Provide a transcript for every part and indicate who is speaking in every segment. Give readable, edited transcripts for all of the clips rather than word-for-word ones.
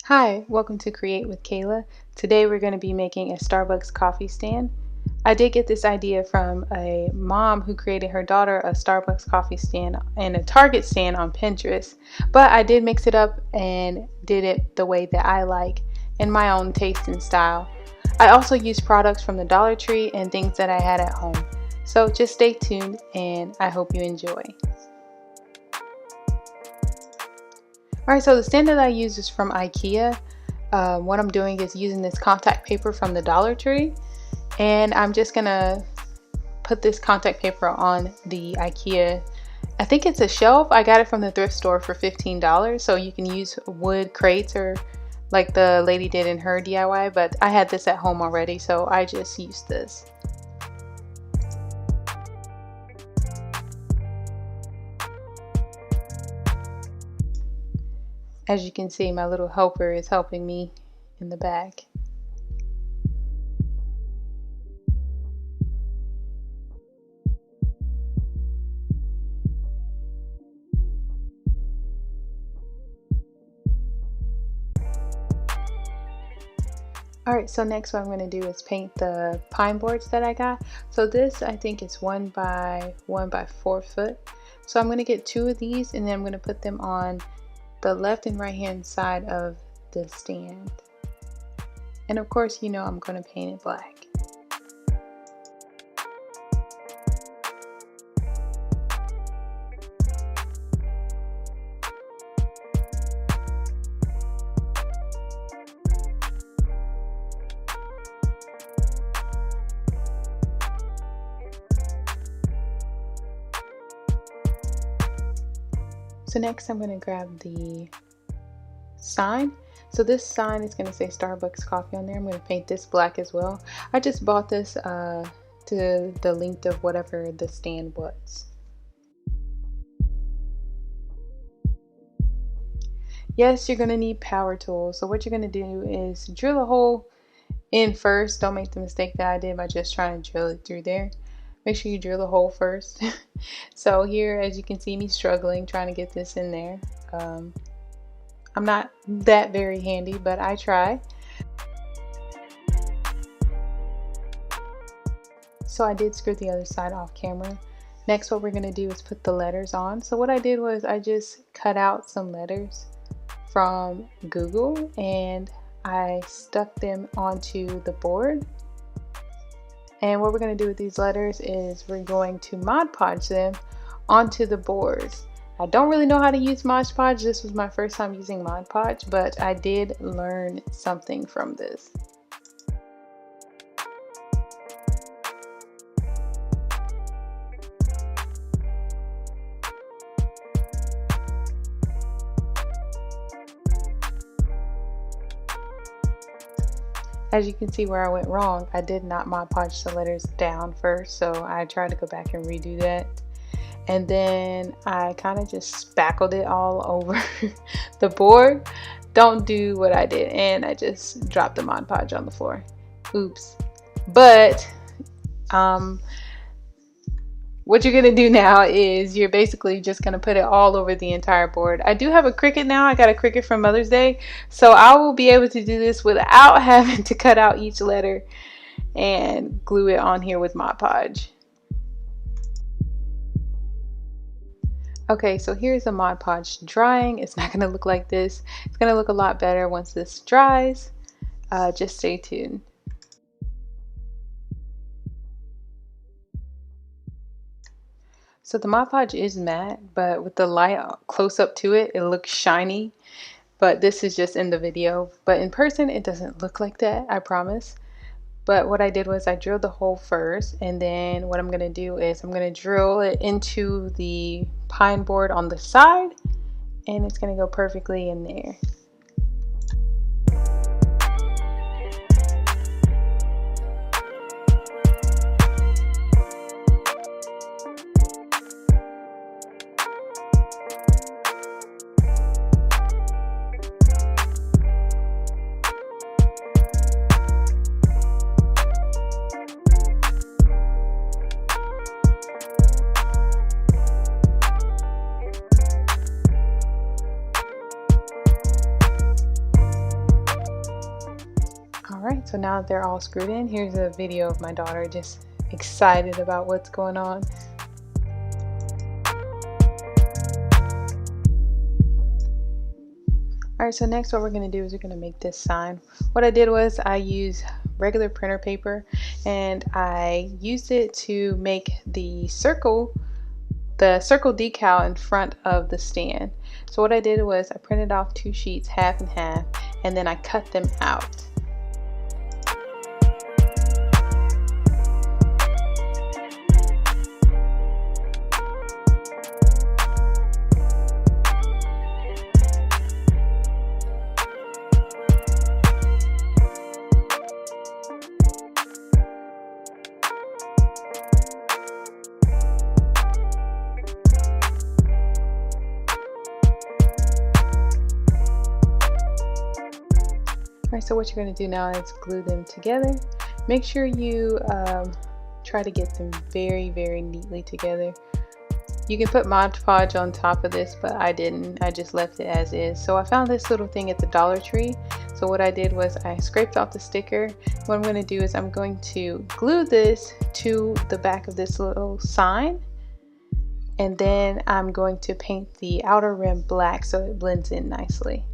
Speaker 1: Hi, welcome to Create with Kayla. Today we're going to be making a Starbucks coffee stand. I did get this idea from a mom who created her daughter a Starbucks coffee stand and a Target stand on Pinterest, but I did mix it up and did it the way that I like in my own taste and style. I also used products from the Dollar Tree and things that I had at home. So just stay tuned and I hope you enjoy. Alright, so the stand that I use is from IKEA. What I'm doing is using this contact paper from the Dollar Tree, and I'm just gonna put this contact paper on the IKEA. I think it's a shelf. I got it from the thrift store for $15, so you can use wood crates or like the lady did in her DIY, but I had this at home already, so I just used this. As you can see, my little helper is helping me in the back. Alright, so next what I'm going to do is paint the pine boards that I got. So this I think is 1 by 1 by 4 foot. So I'm going to get 2 of these and then I'm going to put them on the left and right hand side of the stand. And of course, you know, I'm going to paint it black. So next I'm going to grab the sign. So this sign is going to say Starbucks coffee on there. I'm going to paint this black as well. I just bought this to the length of whatever the stand was. Yes, you're going to need power tools. So what you're going to do is drill a hole in first. Don't make the mistake that I did by just trying to drill it through there. Make sure you drill the hole first. So here, as you can see me struggling trying to get this in there. I'm not that very handy, but I try. So I did screw the other side off camera. Next, what we're going to do is put the letters on. So what I did was I just cut out some letters from Google and I stuck them onto the board. And what we're going to do with these letters is we're going to Mod Podge them onto the board. I don't really know how to use Mod Podge. This was my first time using Mod Podge, but I did learn something from this. As you can see where I went wrong, I did not Mod Podge the letters down first, so I tried to go back and redo that. And then I kind of just spackled it all over the board. Don't do what I did, and I just dropped the Mod Podge on the floor. Oops. But what you're gonna do now is you're basically just gonna put it all over the entire board. I do have a Cricut now. I got a Cricut from Mother's Day, so I will be able to do this without having to cut out each letter and glue it on here with Mod Podge. Okay, so here's the Mod Podge drying. It's not gonna look like this. It's gonna look a lot better once this dries. Just stay tuned. So the Mod Podge is matte, but with the light close up to it, it looks shiny. But this is just in the video. But in person, it doesn't look like that, I promise. But what I did was I drilled the hole first, and then what I'm going to do is I'm going to drill it into the pine board on the side, and it's going to go perfectly in there. Alright, so now that they're all screwed in, here's a video of my daughter just excited about what's going on. Alright, so next what we're going to do is we're going to make this sign. What I did was I used regular printer paper and I used it to make the circle decal in front of the stand. So what I did was I printed off 2 sheets, half and half, and then I cut them out. Alright, so what you're going to do now is glue them together. Make sure you try to get them very, very neatly together. You can put Mod Podge on top of this, but I didn't. I just left it as is. So I found this little thing at the Dollar Tree. So what I did was I scraped off the sticker. What I'm going to do is I'm going to glue this to the back of this little sign. And then I'm going to paint the outer rim black so it blends in nicely.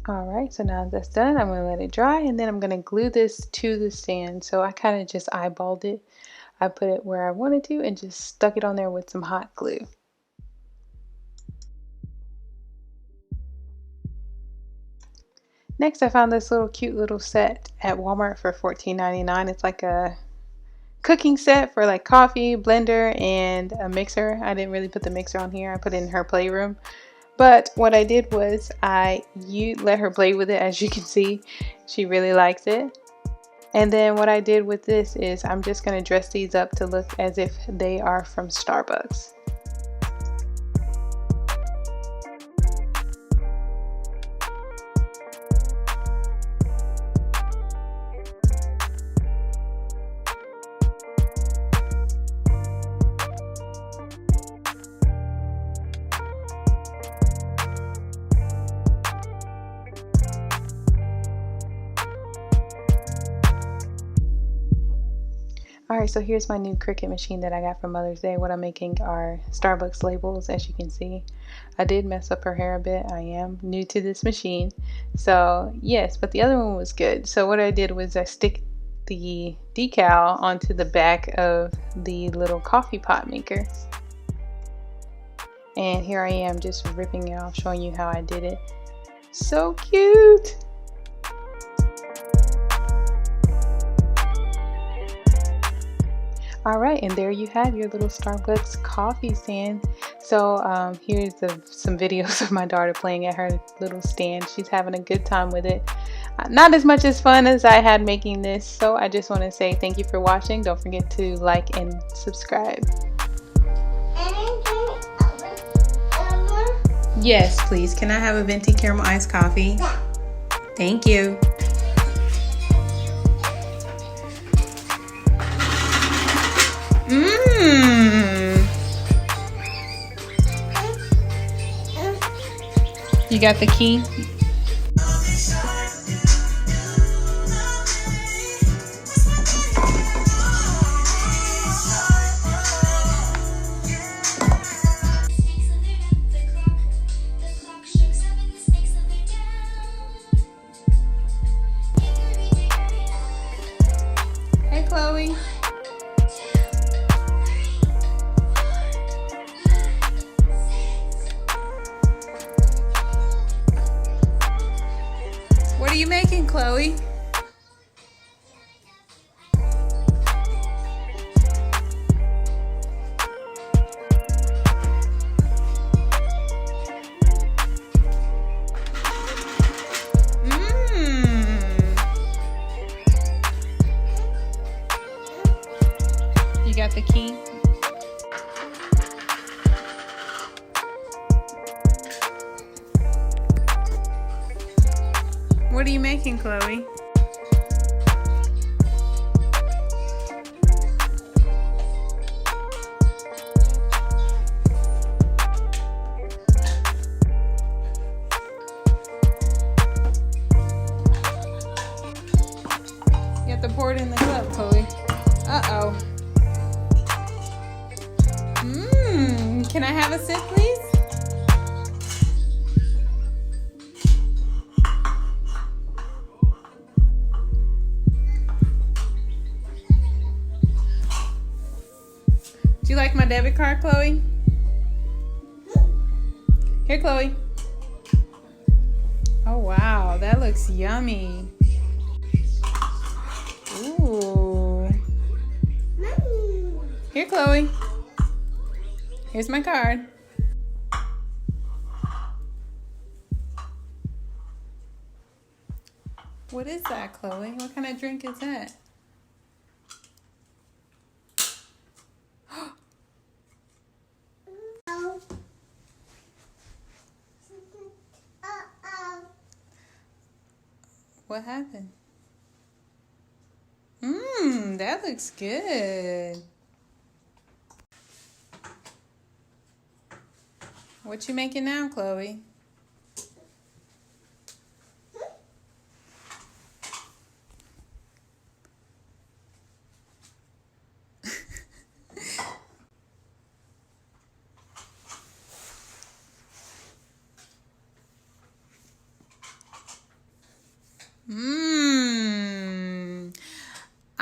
Speaker 1: Alright, so now that's done, I'm going to let it dry and then I'm going to glue this to the stand. So I kind of just eyeballed it. I put it where I wanted to and just stuck it on there with some hot glue. Next I found this little cute little set at Walmart for $14.99. It's like a cooking set for like coffee, blender, and a mixer. I didn't really put the mixer on here. I put it in her playroom. But what I did was I let her play with it. As you can see, she really likes it. And then what I did with this is I'm just going to dress these up to look as if they are from Starbucks. Alright, so here's my new Cricut machine that I got for Mother's Day. What I'm making are Starbucks labels, as you can see. I did mess up her hair a bit. I am new to this machine. So yes, but the other one was good. So what I did was I stick the decal onto the back of the little coffee pot maker. And here I am just ripping it off, showing you how I did it. So cute! All right, and there you have your little Starbucks coffee stand. So here's some videos of my daughter playing at her little stand. She's having a good time with it. Not as much as fun as I had making this. So I just want to say thank you for watching. Don't forget to like and subscribe. Yes, please. Can I have a venti caramel iced coffee? Thank you. Mmm. You got the key? Hey, Chloe. What are you making, Chloe? You got the key? What are you making, Chloe? You have to pour it in the cup, Chloe. Uh-oh. Can I have a sip, please? Do you like my debit card, Chloe? Here, Chloe. Oh, wow. That looks yummy. Ooh. Here, Chloe. Here's my card. What is that, Chloe? What kind of drink is that? What happened? That looks good. What you making now, Chloe?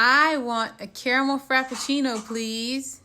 Speaker 1: I want a caramel frappuccino, please.